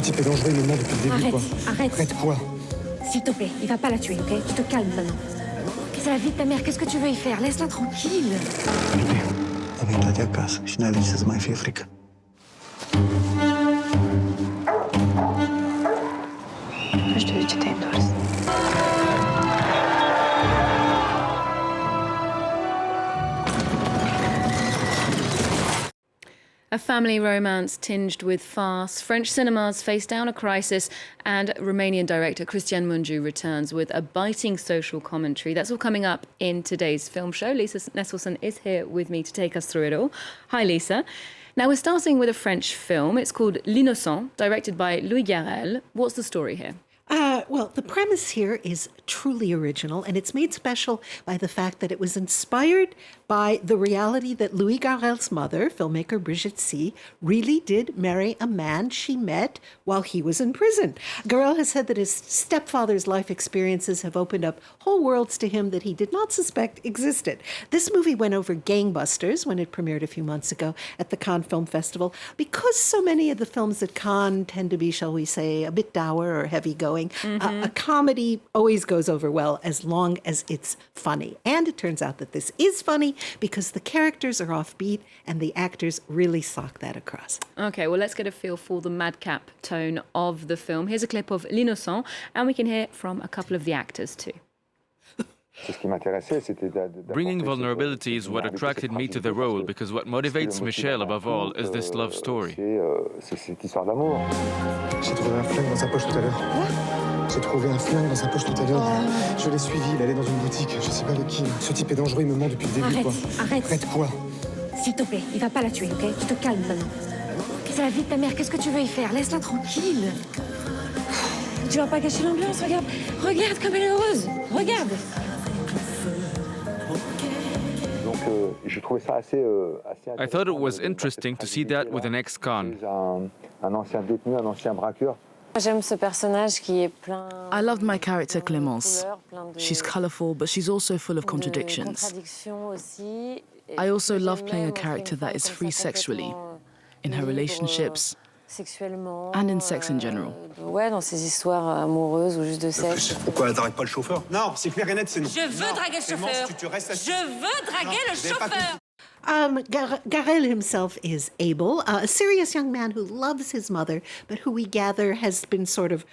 type est dangereux, il me ment depuis le début, Arrête, quoi. arrête. Arrête quoi? S'il te plaît, il va pas la tuer, ok? Tu te calmes maintenant. C'est la vie de ta mère, qu'est-ce que tu veux y faire? Laisse-la tranquille. Iubi, am intrat de acasă și n-ai venit să-ți mai fie frică. Nu știu de ce te-ai întors. A family romance tinged with farce. French cinemas face down a crisis, and Romanian director Cristian Mungiu returns with a biting social commentary. That's all coming up in today's film show. Lisa Nesselson is here with me to take us through it all. Hi, Lisa. Now, we're starting with a French film. It's called L'Innocent, directed by Louis Garrel. What's the story here? Well, the premise here is truly original, and it's made special by the fact that it was inspired by the reality that Louis Garrel's mother, filmmaker Brigitte C., really did marry a man she met while he was in prison. Garrel has said that his stepfather's life experiences have opened up whole worlds to him that he did not suspect existed. This movie went over gangbusters when it premiered a few months ago at the Cannes Film Festival. Because so many of the films at Cannes tend to be, shall we say, a bit dour or heavy-going, a comedy always goes over well as long as it's funny. And it turns out that this is funny because the characters are offbeat and the actors really sock that across. Okay, well, let's get a feel for the madcap tone of the film. Here's a clip of L'Innocent, and we can hear from a couple of the actors too. Bringing vulnerability is what attracted me to the role, because what motivates Michel above all is this love story. J'ai trouvé un flingue dans sa poche tout à l'heure. J'ai trouvé un flingue dans sa poche tout à l'heure. Je l'ai suivi, il allait dans une boutique, je sais pas avec qui. Ce type est dangereux, il me ment depuis le début, Arrête, quoi. arrête. Arrête quoi? S'il te plaît, il va pas la tuer, ok? Tu te calmes maintenant. C'est la vie de ta mère, qu'est-ce que tu veux y faire? Laisse-la tranquille. Tu vas pas gâcher l'ambiance, regarde. Regarde comme elle est heureuse. Regarde. I thought it was interesting to see that with an ex-con. J'aime ce personnage qui est plein. I loved my character Clémence. She's colourful, but she's also full of contradictions. I also love playing a character that is free sexually, in her relationships, and in sex in general. Ouais, dans ces histoires amoureuses ou juste de sexe. Pourquoi elle n'arrête pas le chauffeur? Non, c'est clair et net, c'est non. Je veux draguer le chauffeur. Je veux draguer le chauffeur. Garrel himself is Abel, a serious young man who loves his mother, but who we gather has been sort of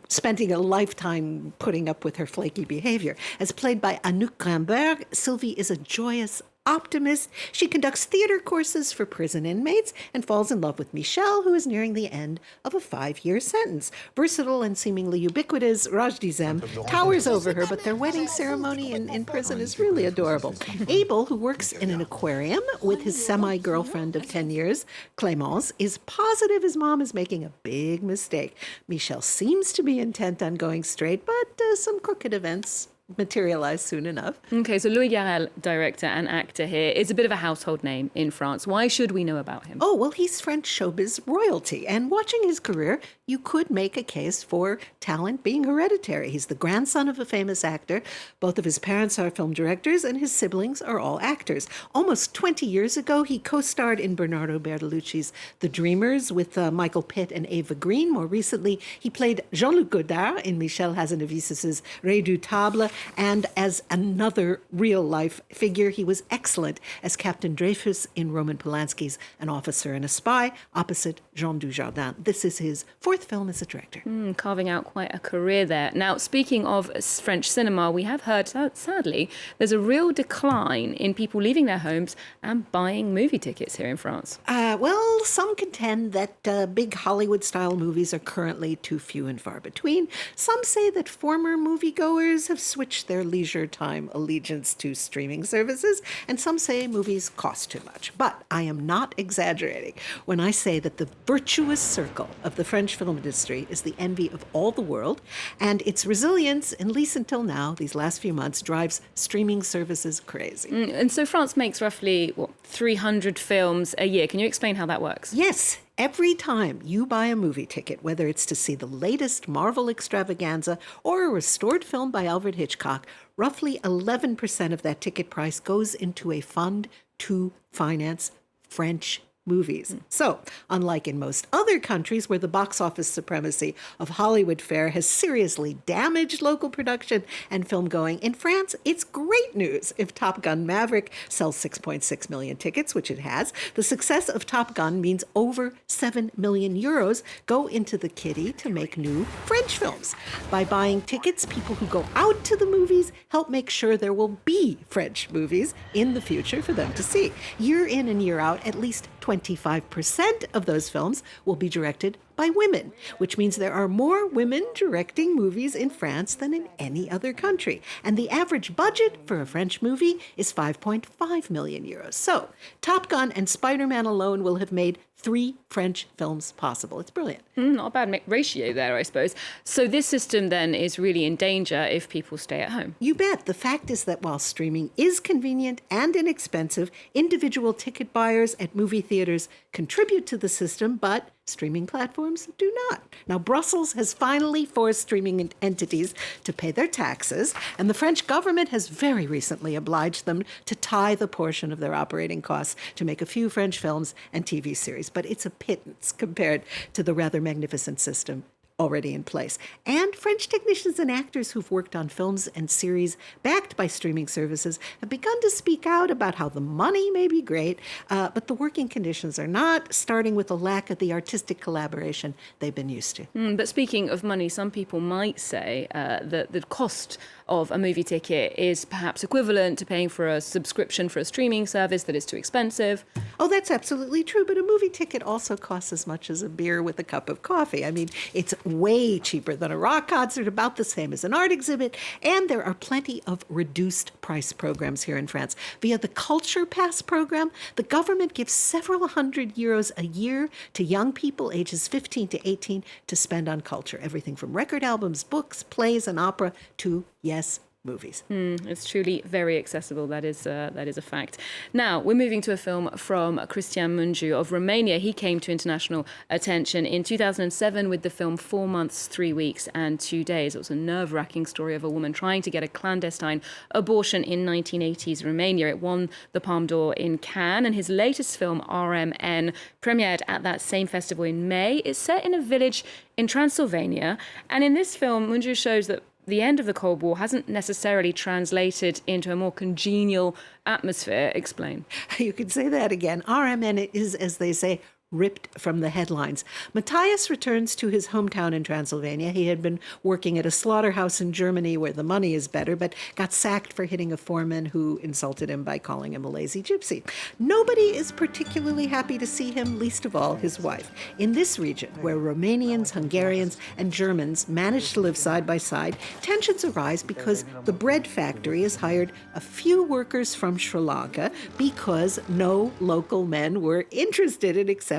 spending a lifetime putting up with her flaky behavior. As played by Anouk Grimberg, Sylvie is a joyous optimist. She conducts theater courses for prison inmates and falls in love with Michel, who is nearing the end of a 5-year sentence. Versatile and seemingly ubiquitous, Rajdi Zem towers over her, but their wedding ceremony in prison is really adorable. Abel, who works in an aquarium with his semi-girlfriend of 10 years, Clémence, is positive his mom is making a big mistake. Michel seems to be intent on going straight, but some crooked events materialize soon enough. Okay, so Louis Garrel, director and actor here, is a bit of a household name in France. Why should we know about him? Oh, well, he's French showbiz royalty. And watching his career, you could make a case for talent being hereditary. He's the grandson of a famous actor. Both of his parents are film directors, and his siblings are all actors. Almost 20 years ago, he co-starred in Bernardo Bertolucci's The Dreamers with Michael Pitt and Eva Green. More recently, he played Jean-Luc Godard in Michel Hazanavicius's Redoutable. And as another real-life figure, he was excellent as Captain Dreyfus in Roman Polanski's An Officer and a Spy, opposite Jean Dujardin. This is his 4th film as a director. Carving out quite a career there. Now, speaking of French cinema, we have heard, sadly, there's a real decline in people leaving their homes and buying movie tickets here in France. Well, some contend that big Hollywood-style movies are currently too few and far between. Some say that former moviegoers have switched their leisure time allegiance to streaming services, and some say movies cost too much. But I am not exaggerating when I say that the virtuous circle of the French film industry is the envy of all the world, and its resilience, at least until now, these last few months, drives streaming services crazy. And so France makes roughly, 300 films a year. Can you explain how that works? Yes. Every time you buy a movie ticket, whether it's to see the latest Marvel extravaganza or a restored film by Alfred Hitchcock, roughly 11% of that ticket price goes into a fund to finance French movies. So, unlike in most other countries where the box office supremacy of Hollywood fare has seriously damaged local production and film going, in France, it's great news if Top Gun Maverick sells 6.6 million tickets, which it has. The success of Top Gun means over 7 million euros go into the kitty to make new French films. By buying tickets, people who go out to the movies help make sure there will be French movies in the future for them to see. Year in and year out, at least 25% of those films will be directed by women, which means there are more women directing movies in France than in any other country. And the average budget for a French movie is 5.5 million euros. So Top Gun and Spider-Man alone will have made 3 French films possible. It's brilliant. Not a bad ratio there, I suppose. So this system then is really in danger if people stay at home. You bet. The fact is that while streaming is convenient and inexpensive, individual ticket buyers at movie theaters contribute to the system, but streaming platforms do not. Now, Brussels has finally forced streaming entities to pay their taxes, and the French government has very recently obliged them to tithe a portion of their operating costs to make a few French films and TV series. But it's a pittance compared to the rather magnificent system already in place. And French technicians and actors who've worked on films and series backed by streaming services have begun to speak out about how the money may be great, but the working conditions are not, starting with a lack of the artistic collaboration they've been used to. But speaking of money, some people might say that the cost of a movie ticket is perhaps equivalent to paying for a subscription for a streaming service that is too expensive. Oh, that's absolutely true. But a movie ticket also costs as much as a beer with a cup of coffee. I mean, it's way cheaper than a rock concert, about the same as an art exhibit. And there are plenty of reduced price programs here in France. Via the Culture Pass program, the government gives several hundred euros a year to young people ages 15 to 18 to spend on culture. Everything from record albums, books, plays, and opera to, yes, movies. It's truly very accessible. That is a fact. Now, we're moving to a film from Cristian Mungiu of Romania. He came to international attention in 2007 with the film 4 months, 3 weeks and 2 days. It was a nerve-wracking story of a woman trying to get a clandestine abortion in 1980s Romania. It won the Palme d'Or in Cannes, and his latest film, RMN, premiered at that same festival in May. It's set in a village in Transylvania, and in this film, Mungiu shows that the end of the Cold War hasn't necessarily translated into a more congenial atmosphere. Explain. You could say that again. RMN is, as they say, ripped from the headlines. Matthias returns to his hometown in Transylvania. He had been working at a slaughterhouse in Germany where the money is better, but got sacked for hitting a foreman who insulted him by calling him a lazy gypsy. Nobody is particularly happy to see him, least of all his wife. In this region, where Romanians, Hungarians, and Germans manage to live side by side, tensions arise because the bread factory has hired a few workers from Sri Lanka because no local men were interested in accepting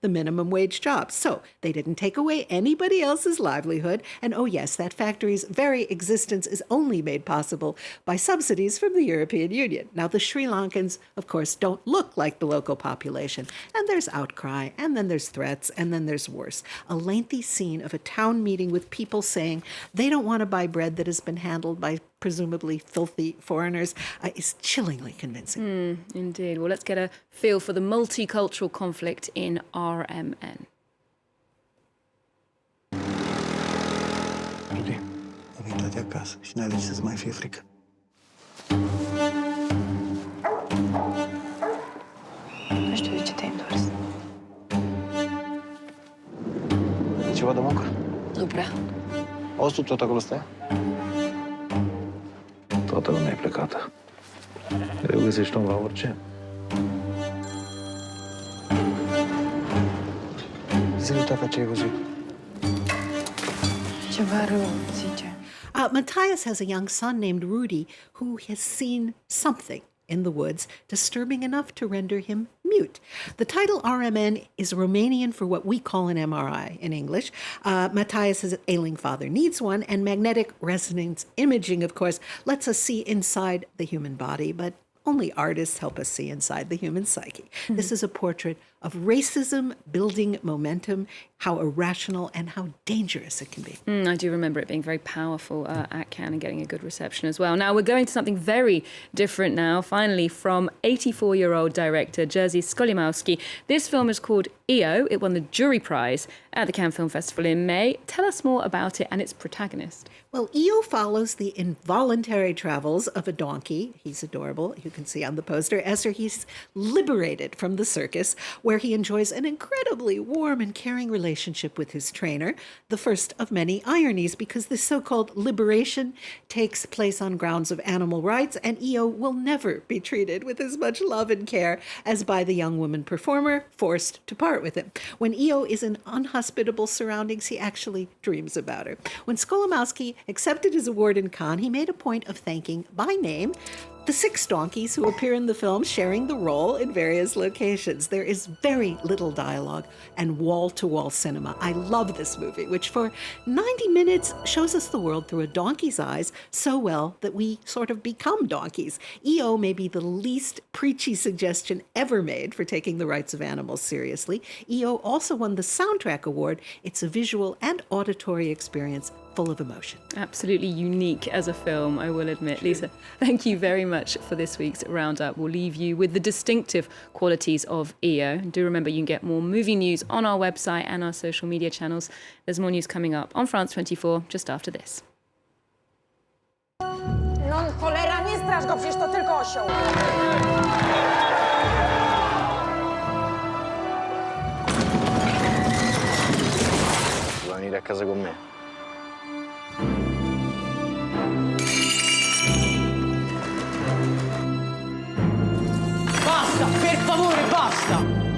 the minimum wage jobs. So they didn't take away anybody else's livelihood. And oh yes, that factory's very existence is only made possible by subsidies from the European Union. Now the Sri Lankans, of course, don't look like the local population. And there's outcry, and then there's threats, and then there's worse. A lengthy scene of a town meeting with people saying they don't want to buy bread that has been handled by presumably filthy foreigners is chillingly convincing. Indeed. Well, let's get a feel for the multicultural conflict in RMN. Iulie, am uitat de acasă și n-ai de ce să mai fie frică. Nu știu de ce te-ai întors. E ceva de muncă? Nu prea. Auzi tu tot acolo stai? Toată lumea e plecată. Greu găsești om la orice. Zi-mi tata ce ai văzut. Ceva rău, zice. Matthias has a young son named Rudy who has seen something in the woods disturbing enough to render him mute. The title RMN is Romanian for what we call an MRI in English. Matthias' ailing father needs one, and magnetic resonance imaging, of course, lets us see inside the human body, but only artists help us see inside the human psyche. This is a portrait of racism building momentum, how irrational and how dangerous it can be. I do remember it being very powerful at Cannes and getting a good reception as well. Now we're going to something very different now, finally, from 84-year-old director Jerzy Skolimowski. This film is called EO. It won the jury prize at the Cannes Film Festival in May. Tell us more about it and its protagonist. Well, EO follows the involuntary travels of a donkey. He's adorable, you can see on the poster, as he's liberated from the circus, where he enjoys an incredibly warm and caring relationship with his trainer, the first of many ironies, because this so-called liberation takes place on grounds of animal rights, and EO will never be treated with as much love and care as by the young woman performer forced to part with him. When EO is in unhospitable surroundings, he actually dreams about her. When Skolimowski accepted his award in Cannes, he made a point of thanking by name the 6 donkeys who appear in the film, sharing the role in various locations. There is very little dialogue and wall-to-wall cinema. I love this movie, which for 90 minutes shows us the world through a donkey's eyes so well that we sort of become donkeys. EO may be the least preachy suggestion ever made for taking the rights of animals seriously. EO also won the Soundtrack Award. It's a visual and auditory experience full of emotion. Absolutely unique as a film, I will admit. Lisa, thank you very much for this week's Roundup. We'll leave you with the distinctive qualities of EO. And do remember, you can get more movie news on our website and our social media channels. There's more news coming up on France 24 just after this. Non cholera nie straż go, przecież to tylko osioł. Vuoi venire a casa con me? Basta, per favore, basta!